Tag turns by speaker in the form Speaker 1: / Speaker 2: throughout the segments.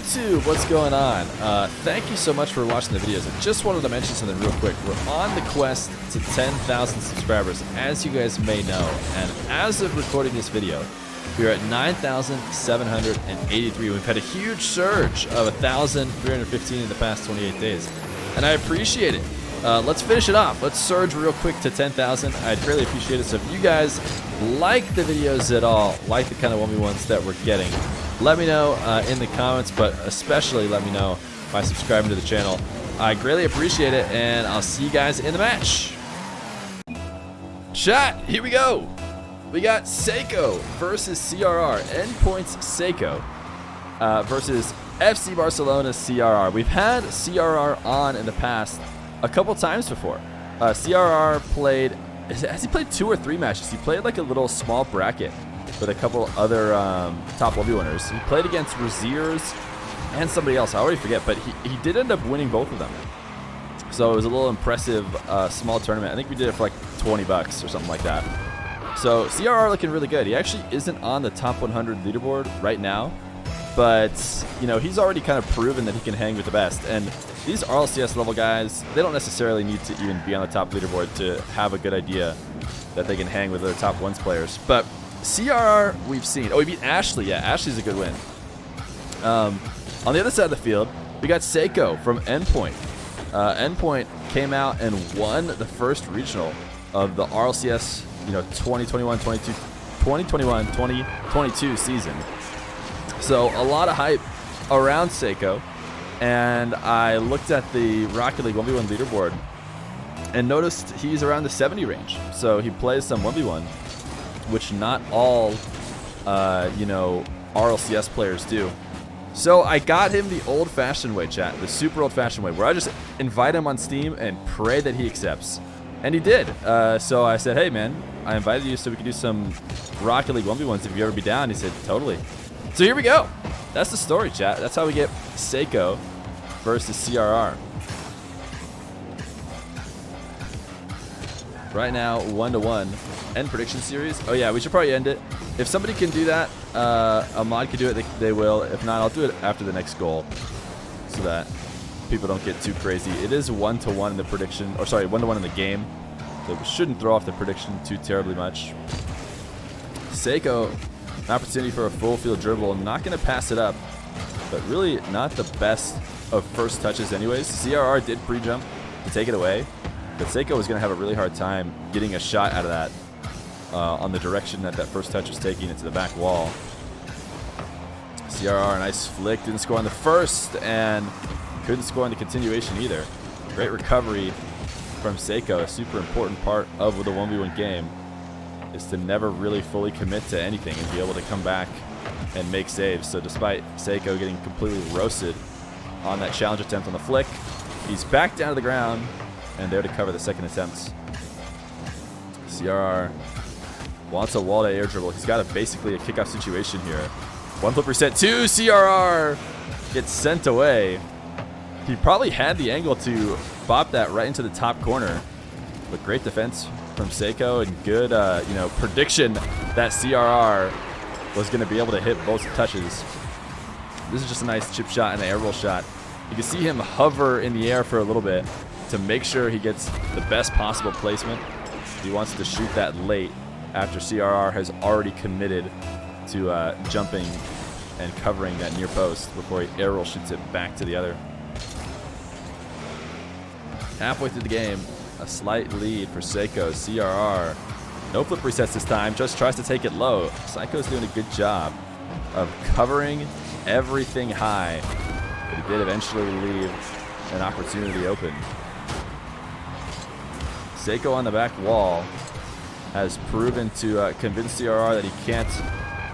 Speaker 1: YouTube, what's going on? Thank you so much for watching the videos. I just wanted to mention something real quick. We're on the quest to 10,000 subscribers, as you guys may know. And as of recording this video, we're at 9,783. We've had a huge surge of 1,315 in the past 28 days. And I appreciate it. Let's finish it off. Let's surge real quick to 10,000. I'd really appreciate it. So if you guys like the videos at all, like the kind of 1v1s that we're getting, let me know in the comments, but especially let me know by subscribing to the channel. I greatly appreciate it, and I'll see you guys in the match. Chat, here we go. We got Seikoo versus CRR. Endpoint's Seikoo versus FC Barcelona CRR. We've had CRR on in the past a couple times before. CRR played, has he played 2 or 3 matches? He played like a little small bracket with a couple other top 1v winners. He played against Raziers and somebody else. I already forget, but he did end up winning both of them. So it was a little impressive small tournament. I think we did it for like 20 bucks or something like that. So CRR looking really good. He actually isn't on the top 100 leaderboard right now, but you know, he's already kind of proven that he can hang with the best. And these RLCS level guys, they don't necessarily need to even be on the top leaderboard to have a good idea that they can hang with other top ones players. But CRR, we've seen. Oh, we beat Ashley. Yeah, Ashley's a good win. On the other side of the field, we got Seikoo from Endpoint. Endpoint came out and won the first regional of the RLCS, 2021-2022 season. So a lot of hype around Seikoo, and I looked at the Rocket League 1v1 leaderboard and noticed he's around the 70 range. So he plays some 1v1, which not all, RLCS players do. So I got him the old-fashioned way, chat, the super old-fashioned way, where I just invite him on Steam and pray that he accepts. And he did. So I said, hey, man, I invited you so we could do some Rocket League 1v1s if you ever be down. He said, totally. So here we go. That's the story, chat. That's how we get Seikoo versus CRR. Right now, 1-1. End prediction series. Oh yeah, we should probably end it. If somebody can do that, a mod can do it, they will. If not, I'll do it after the next goal so that people don't get too crazy. It is 1-1 in the prediction, or sorry, 1-1 in the game. So we shouldn't throw off the prediction too terribly much. Seikoo, an opportunity for a full field dribble. I'm not going to pass it up, but really not the best of first touches anyways. CRR did pre-jump to take it away, but Seikoo was going to have a really hard time getting a shot out of that on the direction that first touch was taking it to the back wall. CRR, nice flick, didn't score on the first, and couldn't score on the continuation either. Great recovery from Seikoo. A super important part of the 1v1 game is to never really fully commit to anything and be able to come back and make saves. So despite Seikoo getting completely roasted on that challenge attempt on the flick, he's back down to the ground and there to cover the second attempt. CRR wants a wall to air dribble. He's got basically a kickoff situation here. One flip reset to CRR. Gets sent away. He probably had the angle to bop that right into the top corner. But great defense from Seikoo and good prediction that CRR was going to be able to hit both touches. This is just a nice chip shot and an air roll shot. You can see him hover in the air for a little bit to make sure he gets the best possible placement. He wants to shoot that late after CRR has already committed to jumping and covering that near post before he air roll shoots it back to the other. Halfway through the game, a slight lead for Seikoo. CRR, no flip resets this time, just tries to take it low. Seikoo's doing a good job of covering everything high, but he did eventually leave an opportunity open. Seikoo on the back wall has proven to convince CRR that he can't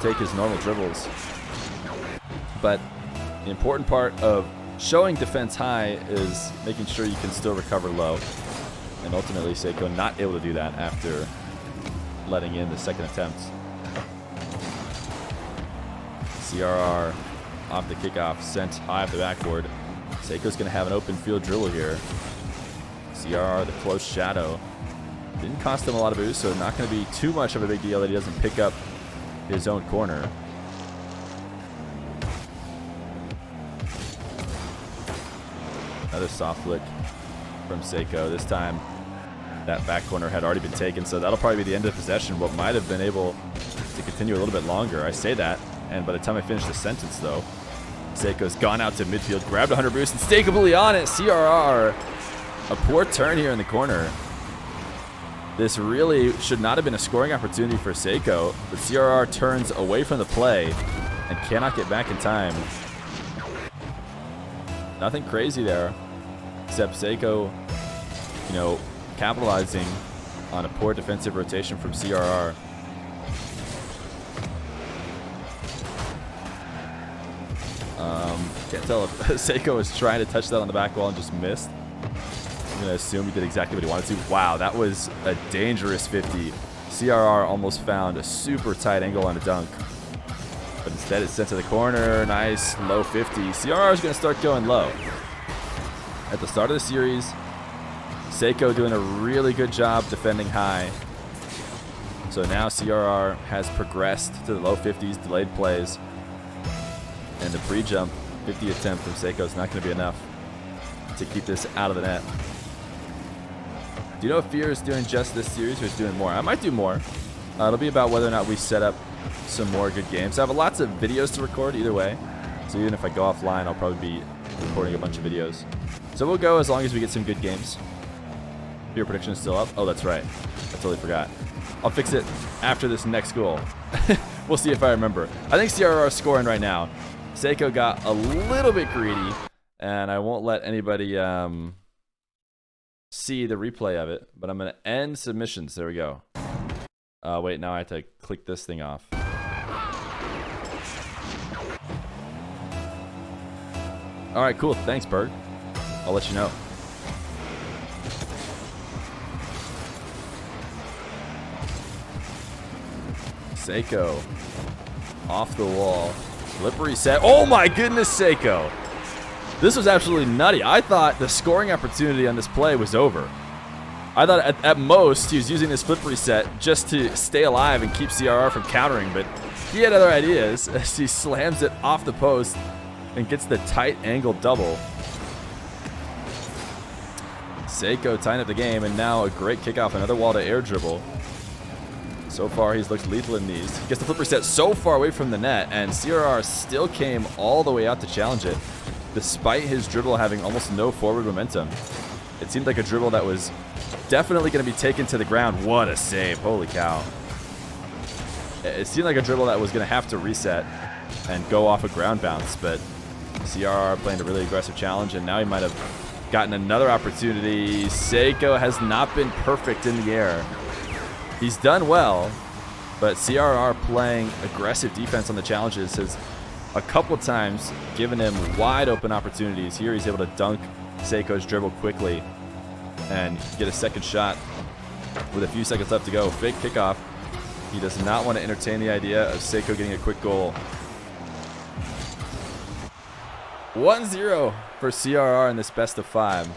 Speaker 1: take his normal dribbles. But the important part of showing defense high is making sure you can still recover low. And ultimately, Seikoo not able to do that after letting in the second attempt. CRR off the kickoff, sent high off the backboard. Seikoo's going to have an open field dribble here. CRR, the close shadow. Didn't cost him a lot of boost, so not going to be too much of a big deal that he doesn't pick up his own corner. Another soft flick from Seikoo. This time, that back corner had already been taken, so that'll probably be the end of possession. What might have been able to continue a little bit longer. I say that, and by the time I finish the sentence, though, Seikoo's gone out to midfield, grabbed 100 boost, and stayed completely on it. CRR, a poor turn here in the corner. This really should not have been a scoring opportunity for Seikoo, but CRR turns away from the play and cannot get back in time. Nothing crazy there, except Seikoo, you know, capitalizing on a poor defensive rotation from CRR. Can't tell if Seikoo was trying to touch that on the back wall and just missed. I'm going to assume he did exactly what he wanted to. Wow, that was a dangerous 50. CRR almost found a super tight angle on a dunk. But instead it's sent to the corner. Nice, low 50. CRR is going to start going low. At the start of the series, Seikoo doing a really good job defending high. So now CRR has progressed to the low 50s, delayed plays. And the pre-jump 50 attempt from Seikoo is not going to be enough to keep this out of the net. Do you know if Feer is doing just this series or is doing more? I might do more. It'll be about whether or not we set up some more good games. I have lots of videos to record either way. So even if I go offline, I'll probably be recording a bunch of videos. So we'll go as long as we get some good games. Feer prediction is still up. Oh, that's right. I totally forgot. I'll fix it after this next goal. We'll see if I remember. I think CRR is scoring right now. Seikoo got a little bit greedy, and I won't let anybody see the replay of it, but I'm going to end submissions. There we go. Wait, now I have to click this thing off. All right, cool. Thanks, Berg. I'll let you know. Seikoo off the wall. Slippery set. Oh my goodness, Seikoo. This was absolutely nutty. I thought the scoring opportunity on this play was over. I thought at most he was using this flip reset just to stay alive and keep CRR from countering, but he had other ideas as he slams it off the post and gets the tight angle double. Seikoo tying up the game, and now a great kickoff, another wall to air dribble. So far, he's looked lethal in these. He gets the flip reset so far away from the net, and CRR still came all the way out to challenge it, despite his dribble having almost no forward momentum. It seemed like a dribble that was definitely going to be taken to the ground. What a save. Holy cow. It seemed like a dribble that was going to have to reset and go off a ground bounce, but CRR playing a really aggressive challenge, and now he might have gotten another opportunity. Seikoo has not been perfect in the air. He's done well, but CRR playing aggressive defense on the challenges has a couple times given him wide open opportunities. Here he's able to dunk Seikoo's dribble quickly and get a second shot with a few seconds left to go. Fake kickoff. He does not want to entertain the idea of Seikoo getting a quick goal. 1-0 for CRR in this best of 5,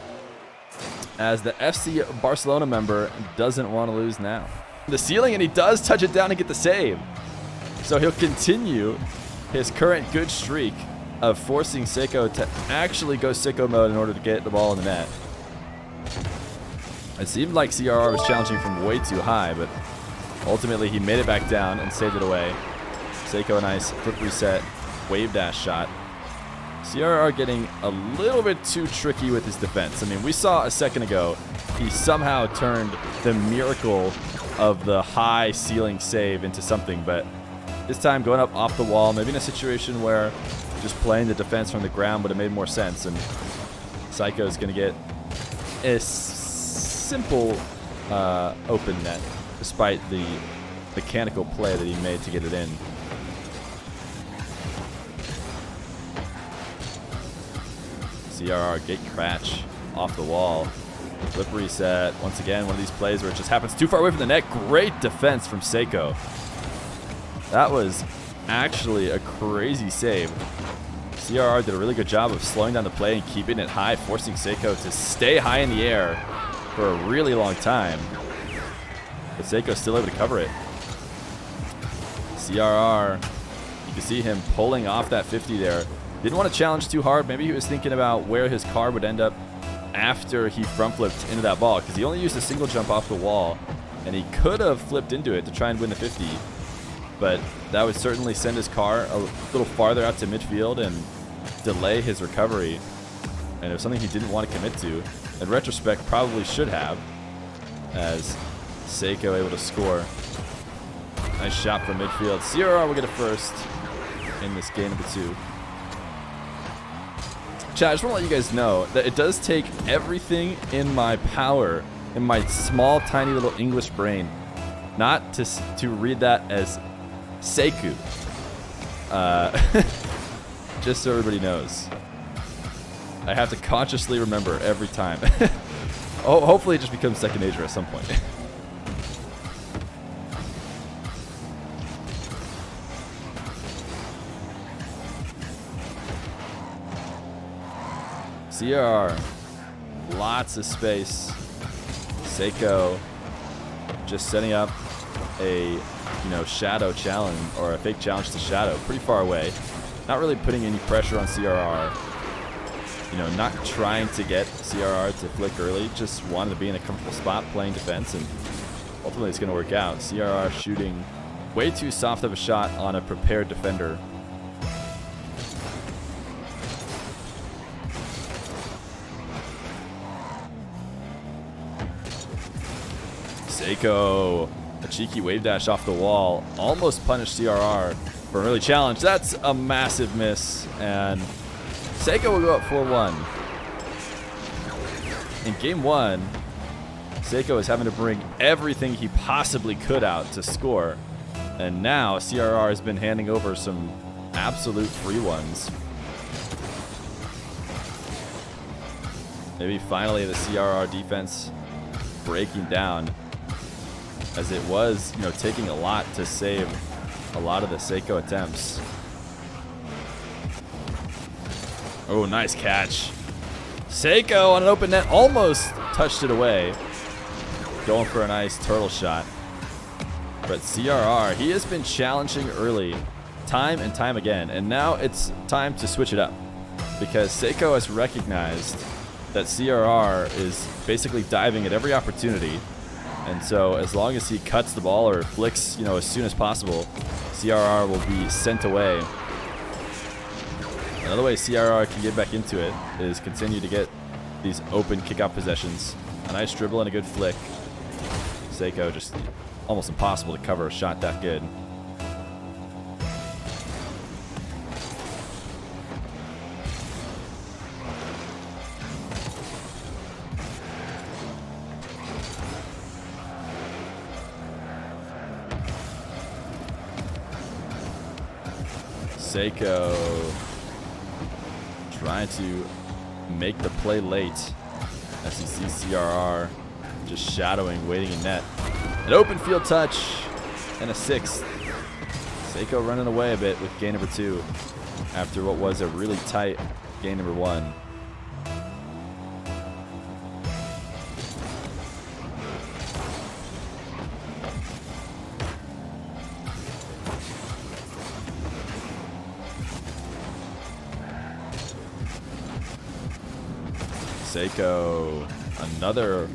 Speaker 1: as the FC Barcelona member doesn't want to lose now. The ceiling, and he does touch it down and get the save. So he'll continue his current good streak of forcing Seikoo to actually go sicko mode in order to get the ball in the net. It seemed like CRR was challenging from way too high, but ultimately he made it back down and saved it away. Seikoo, a nice flip reset, wave dash shot. CRR getting a little bit too tricky with his defense. I mean, we saw a second ago, he somehow turned the miracle of the high ceiling save into something, but this time going up off the wall, maybe in a situation where just playing the defense from the ground would have made more sense, and Seikoo is going to get a simple open net, despite the mechanical play that he made to get it in. CRR gate crash off the wall. Flip reset. Once again, one of these plays where it just happens too far away from the net. Great defense from Seikoo. That was actually a crazy save. CRR did a really good job of slowing down the play and keeping it high, forcing Seikoo to stay high in the air for a really long time. But Seikoo still able to cover it. CRR, you can see him pulling off that 50 there. Didn't want to challenge too hard. Maybe he was thinking about where his car would end up after he front flipped into that ball, because he only used a single jump off the wall, and he could have flipped into it to try and win the 50, but that would certainly send his car a little farther out to midfield and delay his recovery, and it was something he didn't want to commit to. In retrospect, probably should have, as Seikoo able to score. Nice shot from midfield. CRR will get a first in this game number 2. Chat, I just want to let you guys know that it does take everything in my power, in my small, tiny little English brain, not to read that as Seikoo. Just so everybody knows. I have to consciously remember every time. Oh, hopefully it just becomes second nature at some point. CR, lots of space. Seikoo just setting up a shadow challenge, or a fake challenge to shadow, pretty far away. Not really putting any pressure on CRR. Not trying to get CRR to flick early, just wanted to be in a comfortable spot playing defense, and ultimately it's going to work out. CRR shooting way too soft of a shot on a prepared defender. Seikoo, a cheeky wave dash off the wall, almost punished CRR for an early challenge. That's a massive miss, and Seikoo will go up 4-1. In game 1, Seikoo is having to bring everything he possibly could out to score, and now CRR has been handing over some absolute free ones. Maybe finally the CRR defense breaking down, as it was, taking a lot to save a lot of the Seikoo attempts. Oh, nice catch. Seikoo on an open net, almost touched it away. Going for a nice turtle shot. But CRR, he has been challenging early, time and time again, and now it's time to switch it up, because Seikoo has recognized that CRR is basically diving at every opportunity. And so as long as he cuts the ball or flicks, as soon as possible, CRR will be sent away. Another way CRR can get back into it is continue to get these open kick-out possessions. A nice dribble and a good flick. Seikoo just almost impossible to cover a shot that good. Seikoo trying to make the play late as he sees CRR just shadowing, waiting in net. An open field touch and a 6th. Seikoo running away a bit with game number 2 after what was a really tight game number 1. Seikoo, another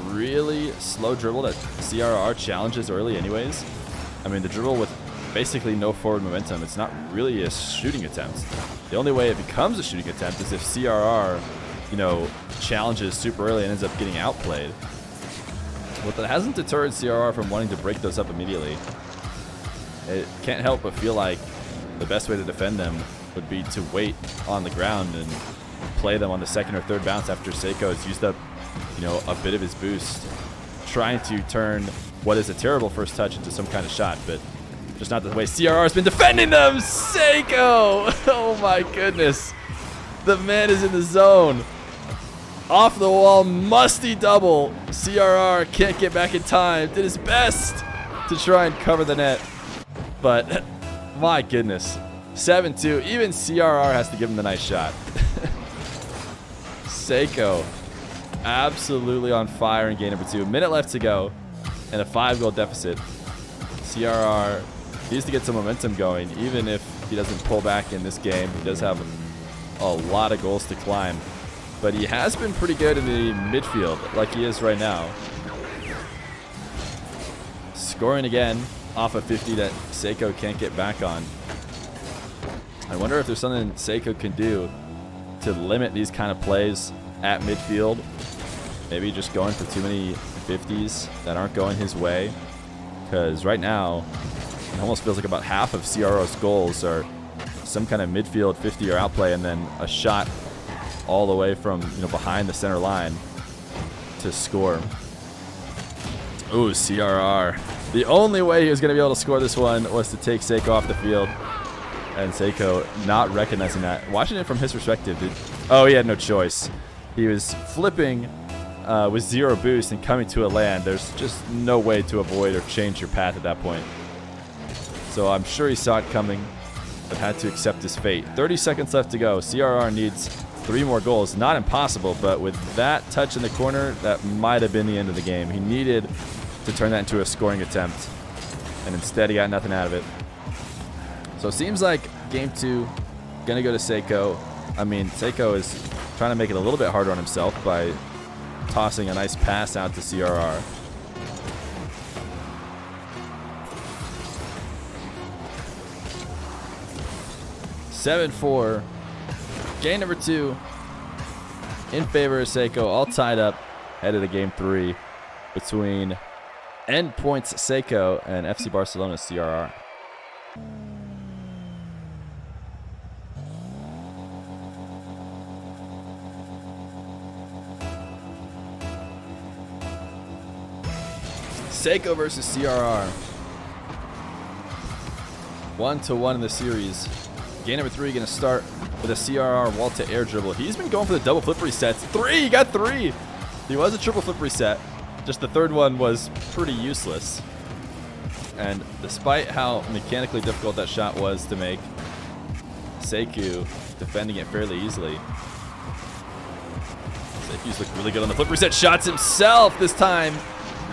Speaker 1: really slow dribble that CRR challenges early anyways. I mean, the dribble with basically no forward momentum, it's not really a shooting attempt. The only way it becomes a shooting attempt is if CRR, challenges super early and ends up getting outplayed. But that hasn't deterred CRR from wanting to break those up immediately. It can't help but feel like the best way to defend them would be to wait on the ground and play them on the second or third bounce after Seikoo has used up, a bit of his boost, trying to turn what is a terrible first touch into some kind of shot, but just not the way CRR has been defending them. Seikoo! Oh my goodness. The man is in the zone. Off the wall, musty double. CRR can't get back in time. Did his best to try and cover the net, but my goodness. 7-2. Even CRR has to give him the nice shot. Seikoo absolutely on fire in game number 2. Minute left to go and a 5-goal deficit. CRR needs to get some momentum going, even if he doesn't pull back in this game. He does have a lot of goals to climb. But he has been pretty good in the midfield, like he is right now. Scoring again off a 50 that Seikoo can't get back on. I wonder if there's something Seikoo can do to limit these kind of plays at midfield. Maybe just going for too many 50s that aren't going his way. Because right now, it almost feels like about half of CRR's goals are some kind of midfield 50 or outplay, and then a shot all the way from behind the center line to score. Ooh, CRR. The only way he was going to be able to score this one was to take Seikoo off the field. And Seikoo not recognizing that. Watching it from his perspective, he had no choice. He was flipping with 0 boost and coming to a land. There's just no way to avoid or change your path at that point. So I'm sure he saw it coming, but had to accept his fate. 30 seconds left to go. CRR needs 3 more goals. Not impossible, but with that touch in the corner, that might have been the end of the game. He needed to turn that into a scoring attempt, and instead he got nothing out of it. So it seems like game 2 gonna go to Seikoo. I mean, Seikoo is trying to make it a little bit harder on himself by tossing a nice pass out to CRR. (7-4). Game number 2 in favor of Seikoo, all tied up, headed to game 3 between Endpoint's Seikoo and FC Barcelona's CRR. Seikoo versus CRR. 1-1 in the series. Game number 3 going to start with a CRR wall to air dribble. He's been going for the double flip resets. 3, he got 3. He was a triple flip reset. Just the third one was pretty useless. And despite how mechanically difficult that shot was to make, Seikoo defending it fairly easily. Seikoo's looked really good on the flip reset. Shots himself this time.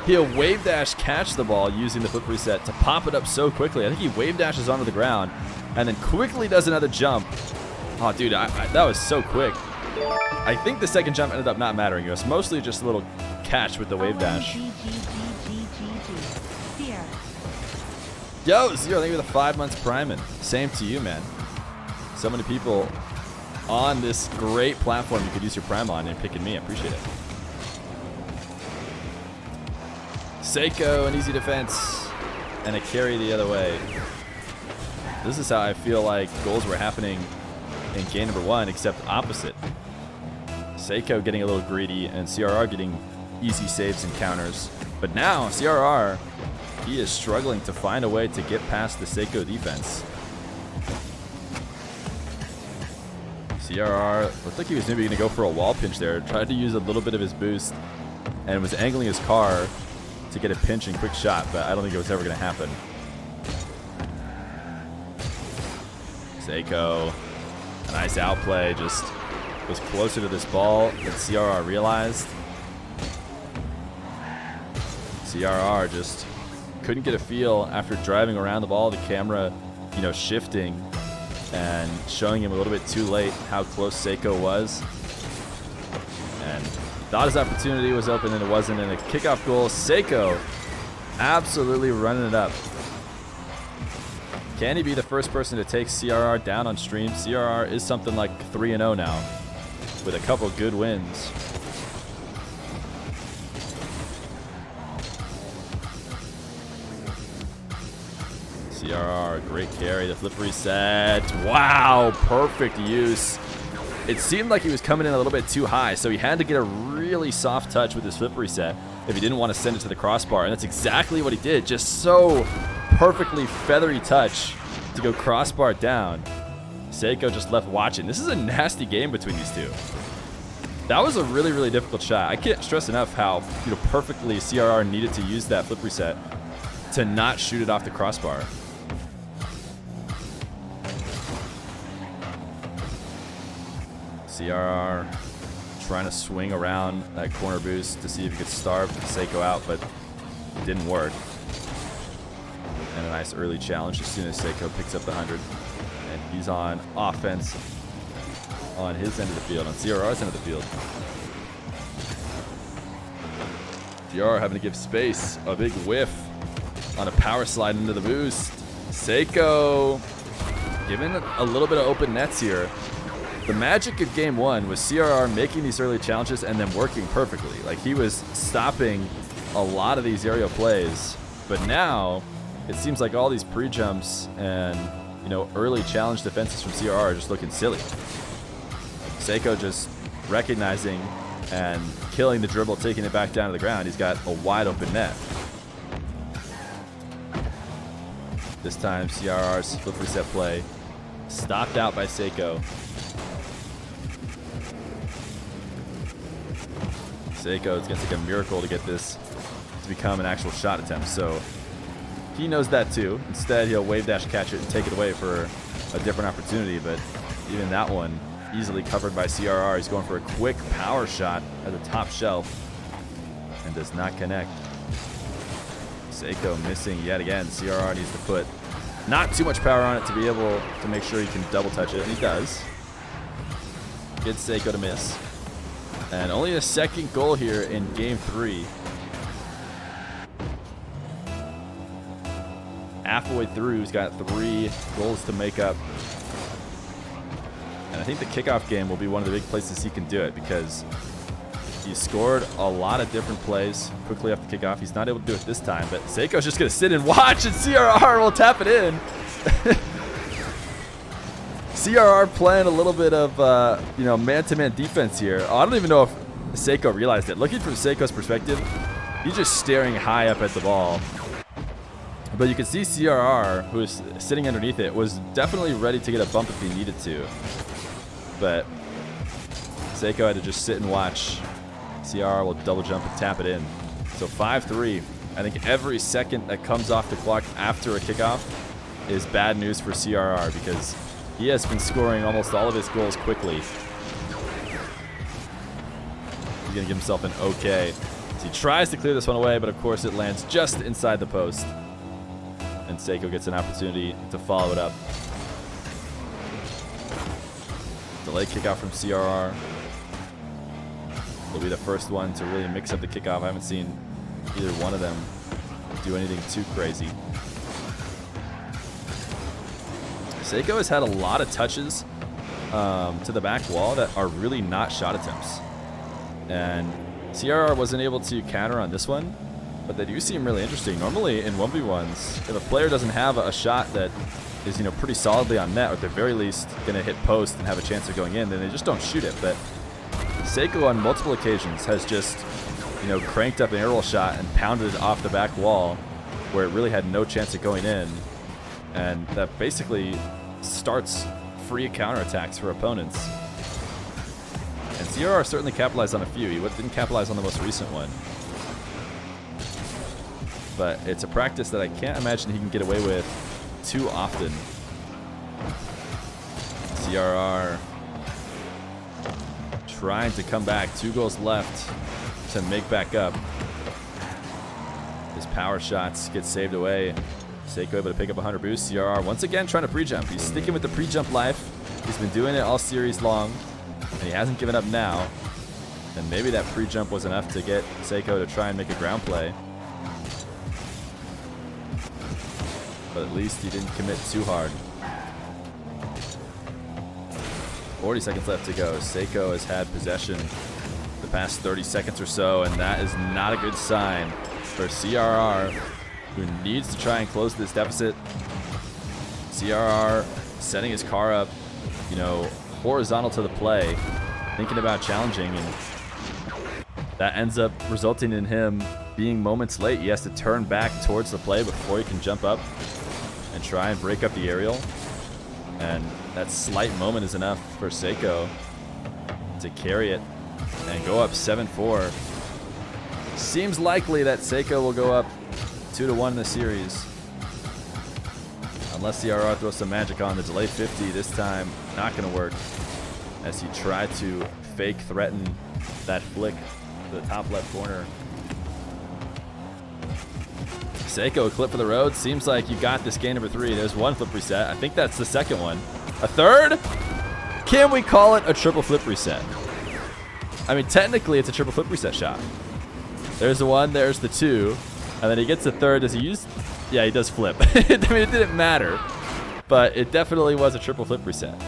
Speaker 1: He'll wave dash catch the ball using the flip reset to pop it up so quickly. I think he wave dashes onto the ground and then quickly does another jump. Oh, dude, that was so quick. I think the second jump ended up not mattering. It was mostly just a little catch with the wave dash. Yo, Zero, thank you for the 5 months priming. Same to you, man. So many people on this great platform you could use your prime on, and picking me. I appreciate it. Seikoo, an easy defense, and a carry the other way. This is how I feel like goals were happening in game number 1, except opposite. Seikoo getting a little greedy, and CRR getting easy saves and counters. But now, CRR, he is struggling to find a way to get past the Seikoo defense. CRR looked like he was maybe going to go for a wall pinch there. Tried to use a little bit of his boost and was angling his car to get a pinch and quick shot, but I don't think it was ever going to happen. Seikoo, a nice outplay, just was closer to this ball than CRR realized. CRR just couldn't get a feel after driving around the ball, the camera, shifting and showing him a little bit too late how close Seikoo was. And thought his opportunity was open and it wasn't, and a kickoff goal. Seikoo absolutely running it up. Can he be the first person to take CRR down on stream? CRR is something like 3-0 now with a couple good wins. CRR, great carry, the flip reset. Wow, perfect use. It seemed like he was coming in a little bit too high, so he had to get a really soft touch with his flip reset if he didn't want to send it to the crossbar, and that's exactly what he did. Just so perfectly feathery touch to go crossbar down. Seikoo just left watching. This is a nasty game between these two. That was a really, really difficult shot. I can't stress enough how perfectly CRR needed to use that flip reset to not shoot it off the crossbar. CRR trying to swing around that corner boost to see if he could starve Seikoo out, but it didn't work. And a nice early challenge as soon as Seikoo picks up the 100. And he's on offense on his end of the field, on CRR's end of the field. CRR having to give space. A big whiff on a power slide into the boost. Seikoo giving a little bit of open nets here. The magic of game one was CRR making these early challenges and then working perfectly. Like, he was stopping a lot of these aerial plays. But now it seems like all these pre-jumps and, you know, early challenge defenses from CRR are just looking silly. Seikoo just recognizing and killing the dribble, taking it back down to the ground. He's got a wide open net. This time CRR's flip reset play stopped out by Seikoo. Seikoo is going to take a miracle to get this to become an actual shot attempt. So he knows that too. Instead, he'll wave dash catch it and take it away for a different opportunity. But even that one easily covered by CRR. He's going for a quick power shot at the top shelf and does not connect. Seikoo missing yet again. CRR needs to put not too much power on it to be able to make sure he can double touch it, and he does. Gets Seikoo to miss. And only a second goal here in game 3. Halfway through, he's got 3 goals to make up. And I think the kickoff game will be one of the big places he can do it, because he scored a lot of different plays quickly off the kickoff. He's not able to do it this time, but Seikoo's just going to sit and watch, and CRR will tap it in. CRR playing a little bit of, you know, man-to-man defense here. Oh, I don't even know if Seikoo realized it. Looking from Seikoo's perspective, he's just staring high up at the ball. But you can see CRR, who is sitting underneath it, was definitely ready to get a bump if he needed to. But Seikoo had to just sit and watch. CRR will double jump and tap it in. So 5-3. I think every second that comes off the clock after a kickoff is bad news for CRR, because he has been scoring almost all of his goals quickly. He's going to give himself an okay. So he tries to clear this one away, but of course it lands just inside the post. And Seikoo gets an opportunity to follow it up. Delayed kickoff from CRR. They'll be the first one to really mix up the kickoff. I haven't seen either one of them do anything too crazy. Seikoo has had a lot of touches to the back wall that are really not shot attempts. And CRR wasn't able to counter on this one, but they do seem really interesting. Normally in 1v1s, if a player doesn't have a shot that is, you know, pretty solidly on net, or at the very least going to hit post and have a chance of going in, then they just don't shoot it. But Seikoo on multiple occasions has just, you know, cranked up an aerial shot and pounded it off the back wall where it really had no chance of going in. And that basically starts free counterattacks for opponents. And CRR certainly capitalized on a few. He didn't capitalize on the most recent one. But it's a practice that I can't imagine he can get away with too often. CRR trying to come back. 2 goals left to make back up. His power shots get saved away. Seikoo able to pick up 100 boost. CRR once again trying to pre-jump. He's sticking with the pre-jump life. He's been doing it all series long, and he hasn't given up now. And maybe that pre-jump was enough to get Seikoo to try and make a ground play. But at least he didn't commit too hard. 40 seconds left to go. Seikoo has had possession the past 30 seconds or so, and that is not a good sign for CRR, who needs to try and close this deficit. CRR setting his car up, you know, horizontal to the play, thinking about challenging, and that ends up resulting in him being moments late. He has to turn back towards the play before he can jump up and try and break up the aerial. And that slight moment is enough for Seikoo to carry it and go up 7-4. Seems likely that Seikoo will go up 2-1 in the series. Unless CRR throws some magic on the delay 50 this time, not going to work, as he tried to fake threaten that flick to the top left corner. Seikoo, clip for the road. Seems like you got this game number 3. There's one flip reset. I think that's the second one. A third? can we call it a triple flip reset? I mean, technically, it's a triple flip reset shot. There's the 1, there's the 2, and then he gets the 3rd. Does he use? Yeah, he does flip. I mean, it didn't matter, but it definitely was a triple flip reset.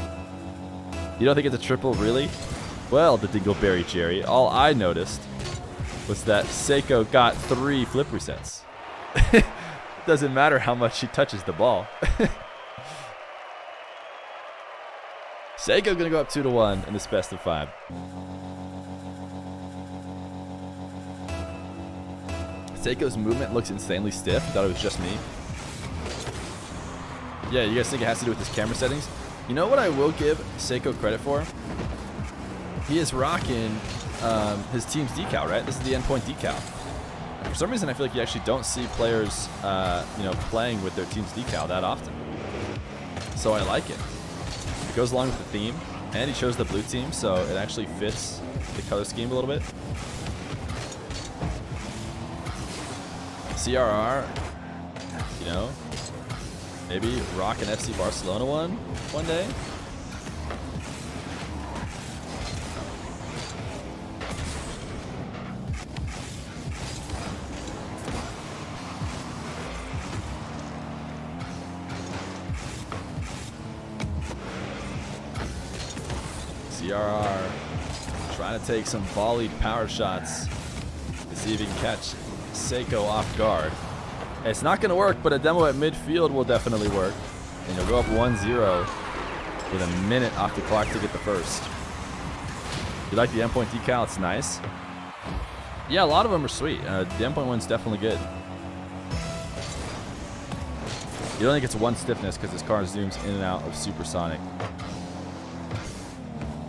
Speaker 1: You don't think it's a triple, really? Well, the Dingleberry Jerry, all I noticed was that Seikoo got 3 flip resets. Doesn't matter how much she touches the ball. Seikoo gonna go up 2-1 in this best of 5. Seikoo's movement looks insanely stiff. I thought it was just me. Yeah, you guys think it has to do with his camera settings? You know what I will give Seikoo credit for? He is rocking his team's decal, right? This is the Endpoint decal. And for some reason, I feel like you actually don't see players, playing with their team's decal that often. So I like it. It goes along with the theme, and he chose the blue team, so it actually fits the color scheme a little bit. CRR, you know, maybe rock an FC Barcelona one day. CRR trying to take some volleyed power shots to see if he can catch Seikoo off guard. It's not going to work, but a demo at midfield will definitely work. And you'll go up 1-0 with a minute off the clock to get the first. You like the Endpoint decal? It's nice. Yeah, a lot of them are sweet. The Endpoint one's definitely good. You don't think it's one stiffness because his car zooms in and out of supersonic.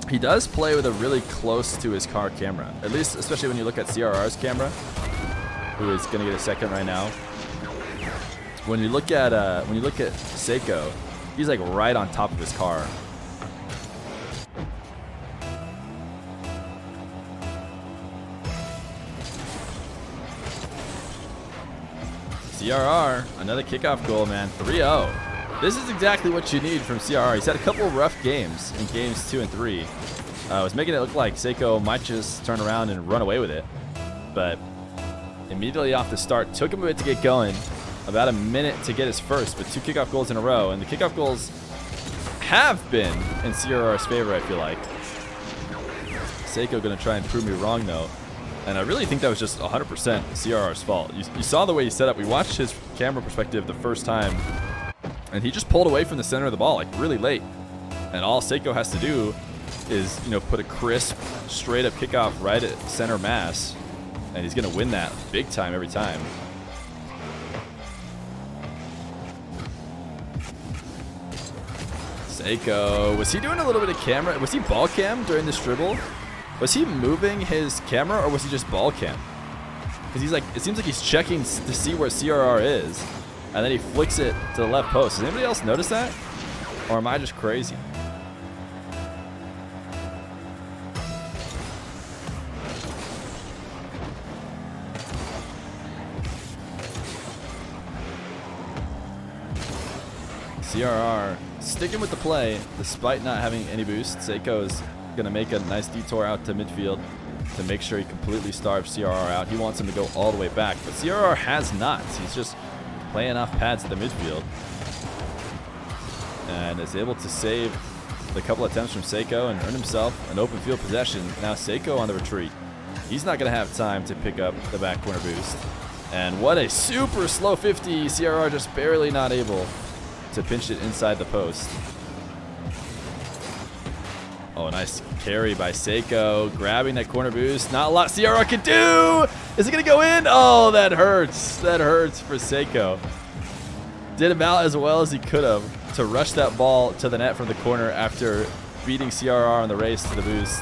Speaker 1: He does play with a really close to his car camera, at least especially when you look at CRR's camera, who is going to get a second right now. When you look at Seikoo, he's like right on top of his car. CRR, another kickoff goal, man. 3-0. This is exactly what you need from CRR. He's had a couple rough games in games 2 and 3. Was making it look like Seikoo might just turn around and run away with it. But immediately off the start, took him a bit to get going. About a minute to get his first, but 2 kickoff goals in a row. And the kickoff goals have been in CRR's favor, I feel like. Seikoo going to try and prove me wrong, though. And I really think that was just 100% CRR's fault. You saw the way he set up. We watched his camera perspective the first time, and he just pulled away from the center of the ball, like really late. And all Seikoo has to do is, put a crisp, straight-up kickoff right at center mass, and he's going to win that big time every time. Seikoo, was he doing a little bit of camera? Was he ball cam during this dribble? Was he moving his camera, or was he just ball cam? Because he's like, it seems like he's checking to see where CRR is, and then he flicks it to the left post. Does anybody else notice that? Or am I just crazy? CRR sticking with the play despite not having any boost. Seikoo is going to make a nice detour out to midfield to make sure he completely starves CRR out. He wants him to go all the way back, but CRR has not. He's just playing off pads at the midfield and is able to save the couple attempts from Seikoo and earn himself an open field possession. Now Seikoo on the retreat. He's not going to have time to pick up the back corner boost. And what a super slow 50. CRR just barely not able to pinch it inside the post. Oh, nice carry by Seikoo, grabbing that corner boost. Not a lot CRR can do. Is it going to go in? Oh, that hurts. That hurts for Seikoo. Did about as well as he could have to rush that ball to the net from the corner after beating CRR on the race to the boost.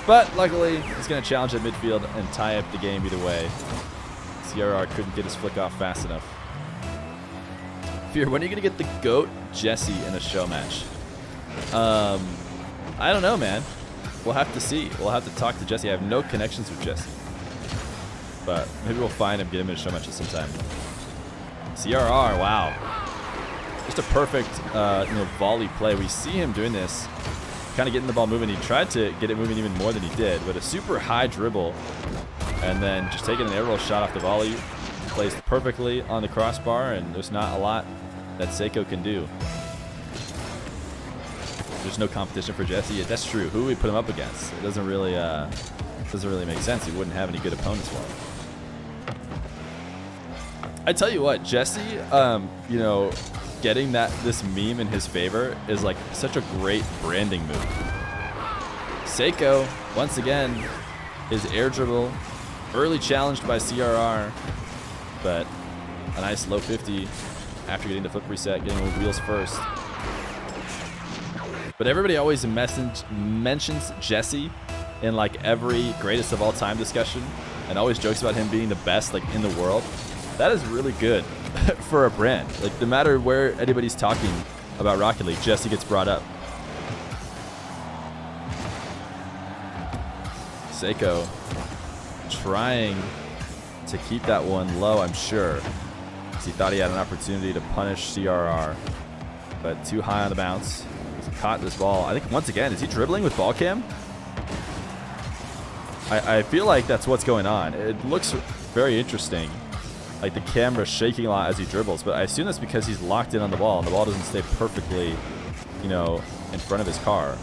Speaker 1: But luckily, he's going to challenge at midfield and tie up the game either way. CRR couldn't get his flick off fast enough. Feer, when are you going to get the GOAT Jesse in a show match? I don't know, man. We'll have to see. We'll have to talk to Jesse. I have no connections with Jesse. But maybe we'll find him, get him in a show match at some time. CRR, wow. just a perfect volley play. We see him doing this, kind of getting the ball moving. He tried to get it moving even more than he did, but a super high dribble, and then just taking an air roll shot off the volley, placed perfectly on the crossbar, and there's not a lot that Seikoo can do. There's no competition for Jesse. Yeah, that's true. Who would we put him up against? It doesn't really make sense. He wouldn't have any good opponents for him. I tell you what, Jesse, getting this meme in his favor is like such a great branding move. Seikoo, once again, is air dribble, early challenged by CRR, but a nice low 50 after getting the flip reset, getting wheels first. But everybody always mentions Jesse in like every greatest of all time discussion, and always jokes about him being the best like in the world. That is really good for a brand. Like no matter where anybody's talking about Rocket League, Jesse gets brought up. Seikoo trying to keep that one low, I'm sure. He thought he had an opportunity to punish CRR, but too high on the bounce. He's caught this ball. I think once again, is he dribbling with ball cam? I feel like that's what's going on. It looks very interesting. Like the camera's shaking a lot as he dribbles, but I assume that's because he's locked in on the ball and the ball doesn't stay perfectly, in front of his car.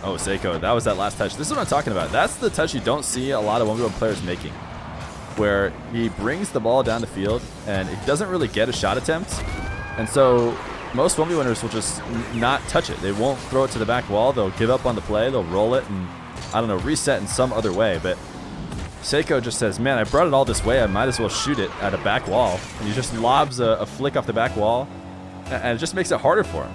Speaker 1: Oh, Seikoo, that was that last touch. This is what I'm talking about. That's the touch you don't see a lot of 1v1 players making, where he brings the ball down the field and he doesn't really get a shot attempt. And so most 1v1ers will just not touch it. They won't throw it to the back wall. They'll give up on the play. They'll roll it and, I don't know, reset in some other way. But Seikoo just says, man, I brought it all this way. I might as well shoot it at a back wall. And he just lobs a flick off the back wall, and it just makes it harder for him.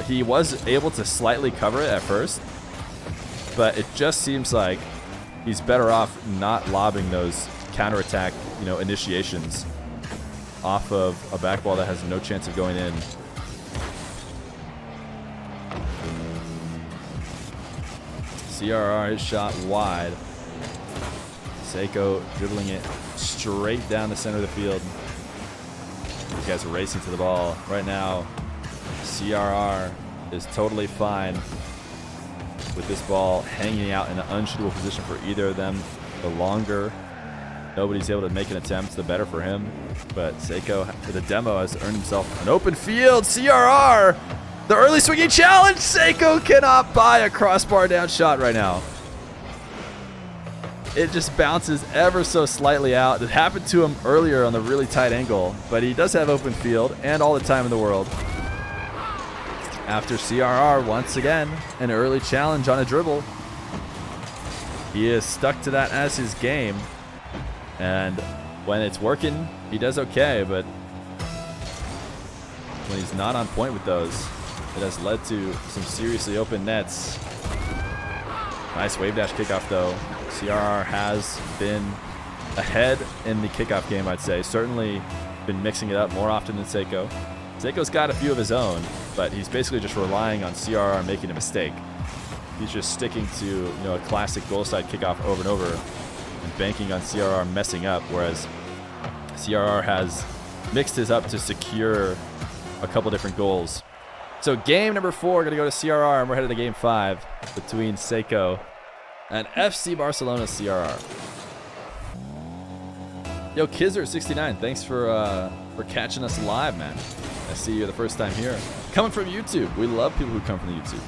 Speaker 1: He was able to slightly cover it at first, but it just seems like he's better off not lobbing those counterattack, initiations off of a back wall that has no chance of going in. CRR, his shot wide. Seikoo dribbling it straight down the center of the field. These guys are racing to the ball. Right now, CRR is totally fine with this ball hanging out in an unshootable position for either of them. The longer nobody's able to make an attempt, the better for him. But Seikoo, with a demo, has earned himself an open field. CRR, the early swinging challenge. Seikoo cannot buy a crossbar down shot right now. It just bounces ever so slightly out. It happened to him earlier on the really tight angle, but he does have open field and all the time in the world. After CRR, once again, an early challenge on a dribble. He is stuck to that as his game. And when it's working, he does okay, but when he's not on point with those, it has led to some seriously open nets. Nice wave dash kickoff though. CRR has been ahead in the kickoff game, I'd say. Certainly been mixing it up more often than Seikoo. Seikoo's got a few of his own, but he's basically just relying on CRR making a mistake. He's just sticking to a classic goal side kickoff over and over and banking on CRR messing up, whereas CRR has mixed his up to secure a couple different goals. So game number 4, going to go to CRR, and we're headed to game 5 between Seikoo and FC Barcelona CRR. Yo, Kizzer69, thanks for catching us live, man. I see you're the first time here. Coming from YouTube. We love people who come from the YouTube.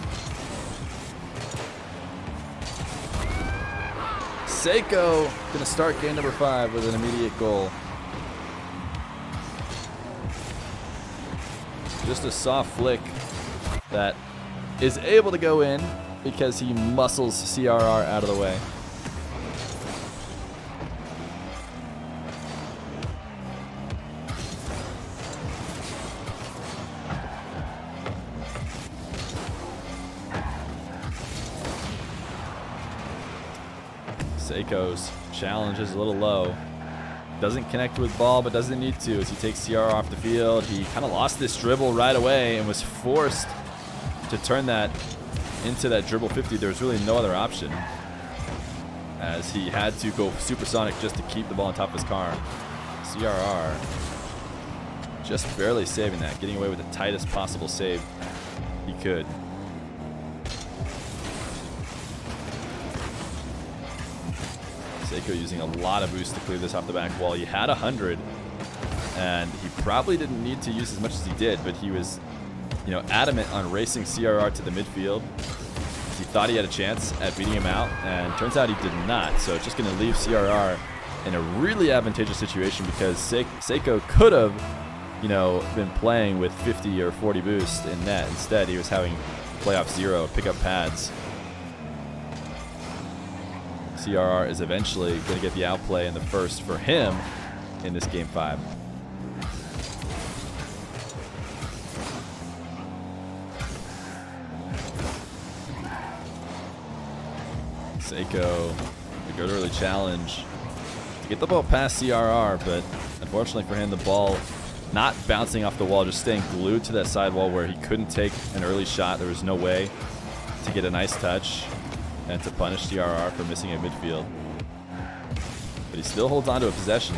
Speaker 1: Seikoo gonna start game number 5 with an immediate goal. Just a soft flick that is able to go in because he muscles CRR out of the way. Seikoo's challenge is a little low. Doesn't connect with ball, but doesn't need to as he takes CRR off the field. He kind of lost this dribble right away and was forced to turn that into that dribble 50. There was really no other option as he had to go supersonic just to keep the ball on top of his car. CRR just barely saving that, getting away with the tightest possible save he could. Seikoo using a lot of boost to clear this off the back wall. He had 100, and he probably didn't need to use as much as he did, but he was, you know, adamant on racing CRR to the midfield. He thought he had a chance at beating him out, and turns out he did not. So it's just going to leave CRR in a really advantageous situation because Seikoo could have, you know, been playing with 50 or 40 boost in net. Instead, he was having playoff 0, pick up pads. CRR is eventually going to get the outplay in the first for him in this game 5. Seikoo, a good early challenge to get the ball past CRR, but unfortunately for him, the ball not bouncing off the wall, just staying glued to that sidewall where he couldn't take an early shot. There was no way to get a nice touch and to punish CRR for missing at midfield. But he still holds on to a possession.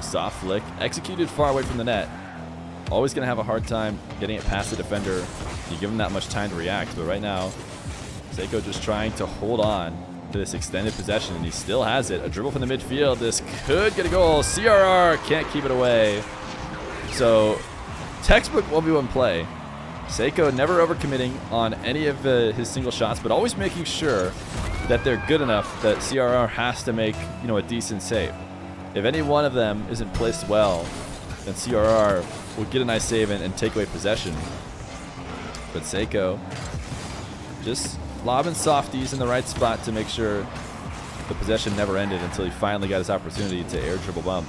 Speaker 1: Soft flick, executed far away from the net. Always going to have a hard time getting it past the defender. You give him that much time to react, but right now, Seikoo just trying to hold on to this extended possession, and he still has it. A dribble from the midfield. This could get a goal. CRR can't keep it away. So, textbook 1v1 play. Seikoo never overcommitting on any of his single shots, but always making sure that they're good enough that CRR has to make, you know, a decent save. If any one of them isn't placed well, then CRR will get a nice save and take away possession. But Seikoo just lobbing softies in the right spot to make sure the possession never ended until he finally got his opportunity to air dribble bump.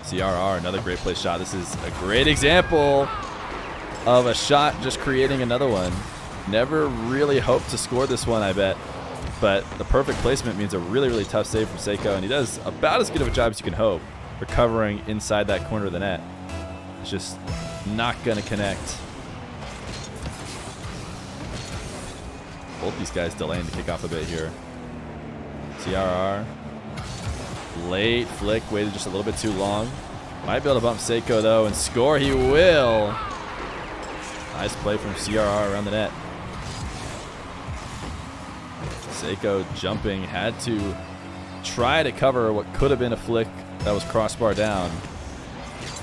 Speaker 1: CRR, another great play shot. This is a great example of a shot just creating another one. Never really hoped to score this one, I bet. But the perfect placement means a really, really tough save from Seikoo, and he does about as good of a job as you can hope, recovering inside that corner of the net. It's just not going to connect. Both these guys delaying the kickoff a bit here. CRR. Late flick, waited just a little bit too long. Might be able to bump Seikoo though, and score he will. Nice play from CRR around the net. Seikoo jumping, had to try to cover what could have been a flick that was crossbar down.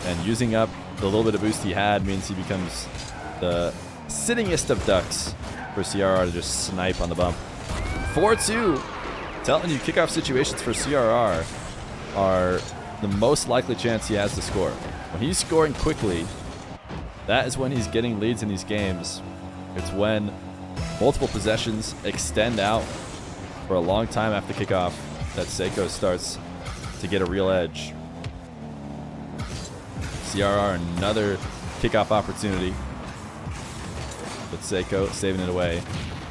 Speaker 1: And using up the little bit of boost he had means he becomes the sittingest of ducks for CRR to just snipe on the bump. 4-2. Telling you, kickoff situations for CRR are the most likely chance he has to score. When he's scoring quickly, that is when he's getting leads in these games. It's when multiple possessions extend out for a long time after kickoff that Seikoo starts to get a real edge. CRR, another kickoff opportunity. But Seikoo saving it away.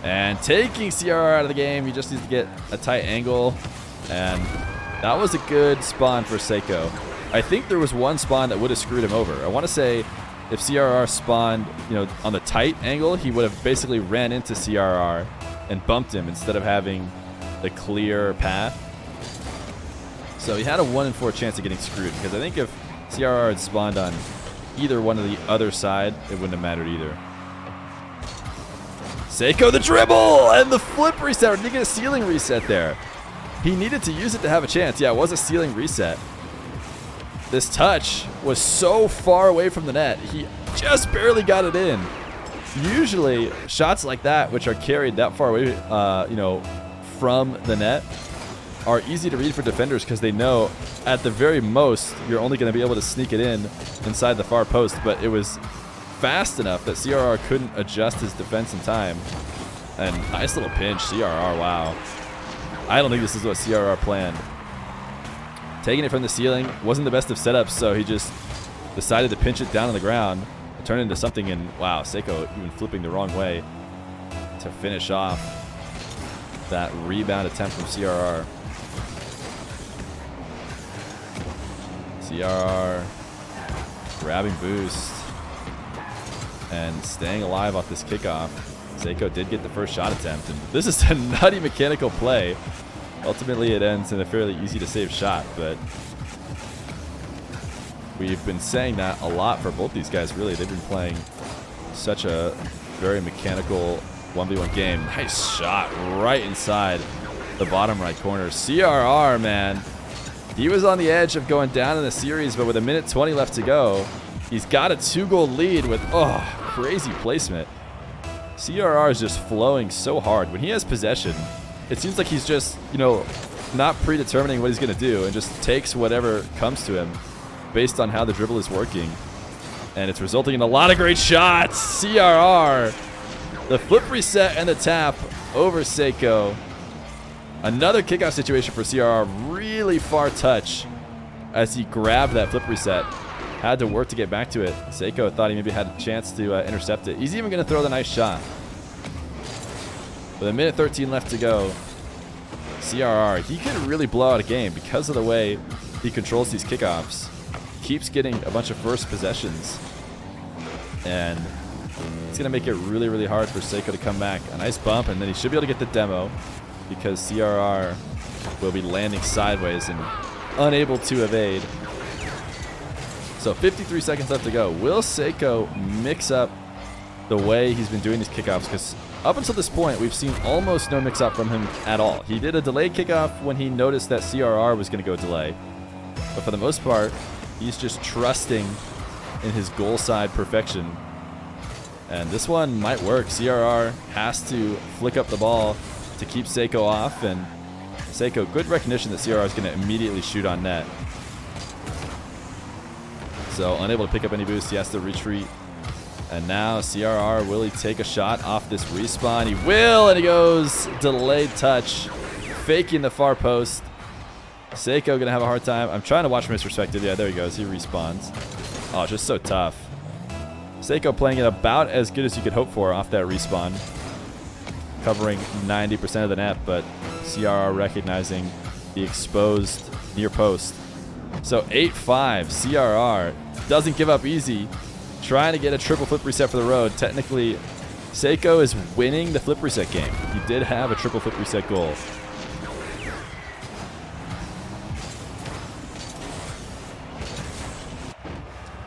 Speaker 1: And taking CRR out of the game. He just needs to get a tight angle. And that was a good spawn for Seikoo. I think there was one spawn that would have screwed him over. I want to say if CRR spawned, you know, on the tight angle, he would have basically ran into CRR and bumped him instead of having the clear path. So he had a 1 in 4 chance of getting screwed, because I think if CRR had spawned on either one of the other side, it wouldn't have mattered either. Seikoo the dribble and the flip reset. Did he get a ceiling reset there? He needed to use it to have a chance. Yeah, it was a ceiling reset. This touch was so far away from the net. He just barely got it in. Usually, shots like that, which are carried that far away, you know, from the net, are easy to read for defenders because they know at the very most you're only going to be able to sneak it in inside the far post. But it was fast enough that CRR couldn't adjust his defense in time. And nice little pinch, CRR, wow. I don't think this is what CRR planned. Taking it from the ceiling wasn't the best of setups, so he just decided to pinch it down on the ground, turn it into something, and wow, Seikoo even flipping the wrong way to finish off that rebound attempt from CRR. CRR grabbing boost and staying alive off this kickoff. Seikoo did get the first shot attempt, and this is a nutty mechanical play. Ultimately, it ends in a fairly easy to save shot, but we've been saying that a lot for both these guys, really. They've been playing such a very mechanical 1v1 game. Nice shot right inside the bottom right corner. CRR, man. He was on the edge of going down in the series, but with a minute 20 left to go, he's got a 2-goal lead with, crazy placement. CRR is just flowing so hard. When he has possession, it seems like he's just, not predetermining what he's going to do and just takes whatever comes to him based on how the dribble is working. And it's resulting in a lot of great shots. CRR, the flip reset and the tap over Seikoo. Another kickoff situation for CRR. Really far touch as he grabbed that flip reset. Had to work to get back to it. Seikoo thought he maybe had a chance to intercept it. He's even going to throw the nice shot. With a minute 13 left to go, CRR, he could really blow out a game because of the way he controls these kickoffs. Keeps getting a bunch of first possessions. And it's going to make it really, really hard for Seikoo to come back. A nice bump, and then he should be able to get the demo because CRR will be landing sideways and unable to evade. So 53 seconds left to go. Will Seikoo mix up the way he's been doing these kickoffs? Because up until this point, we've seen almost no mix-up from him at all. He did a delayed kickoff when he noticed that CRR was going to go delay. But for the most part, he's just trusting in his goal side perfection. And this one might work. CRR has to flick up the ball to keep Seikoo off. And Seikoo, good recognition that CRR is going to immediately shoot on net. So unable to pick up any boost, he has to retreat. And now CRR, will he take a shot off this respawn? He will, and he goes delayed touch, faking the far post. Seikoo gonna have a hard time. I'm trying to watch from his perspective. Yeah, there he goes. He respawns. Oh, just so tough. Seikoo playing it about as good as you could hope for off that respawn, covering 90% of the net, but CRR recognizing the exposed near post. So 8-5, CRR doesn't give up easy. Trying to get a triple flip reset for the road. Technically, Seikoo is winning the flip reset game. He did have a triple flip reset goal.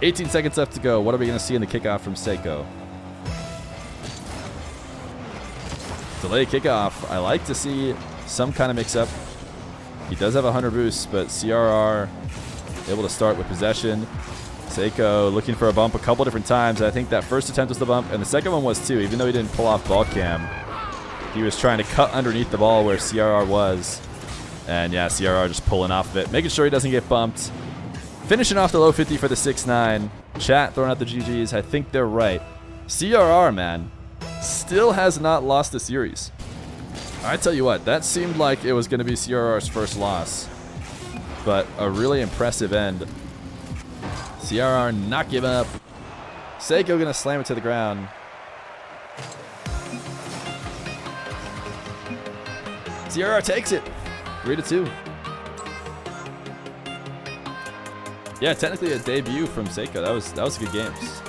Speaker 1: $18 seconds left to go. What are we going to see in the kickoff from Seikoo? Delay kickoff. I like to see some kind of mix-up. He does have 100 boosts, but CRR able to start with possession. Seikoo looking for a bump a couple different times. I think that first attempt was the bump, and the second one was too. Even though he didn't pull off ball cam, he was trying to cut underneath the ball where CRR was. And yeah, CRR just pulling off of it, making sure he doesn't get bumped. Finishing off the low 50 for the 6-9. Chat throwing out the GGs. I think they're right. CRR, man, still has not lost the series. I tell you what, that seemed like it was going to be CRR's first loss, but a really impressive end. CRR not giving up. Seikoo gonna slam it to the ground. CRR takes it. 3-2. Yeah, technically a debut from Seikoo. That was good games.